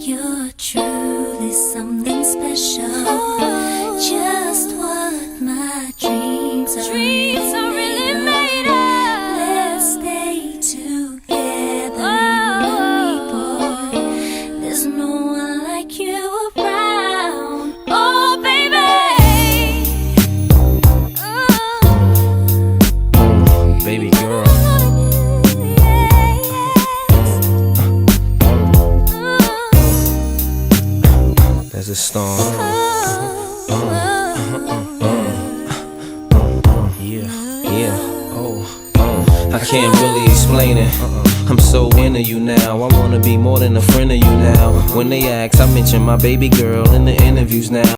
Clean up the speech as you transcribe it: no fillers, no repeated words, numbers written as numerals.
You're truly something special. Just what my dreams are really made of. Let's stay together, boy. There's no one like you around. Oh, baby. Baby girl. There's a storm. I can't really explain it. I'm so into you now. I wanna be more than a friend of you now. When they ask, I mention my baby girl in the interviews now.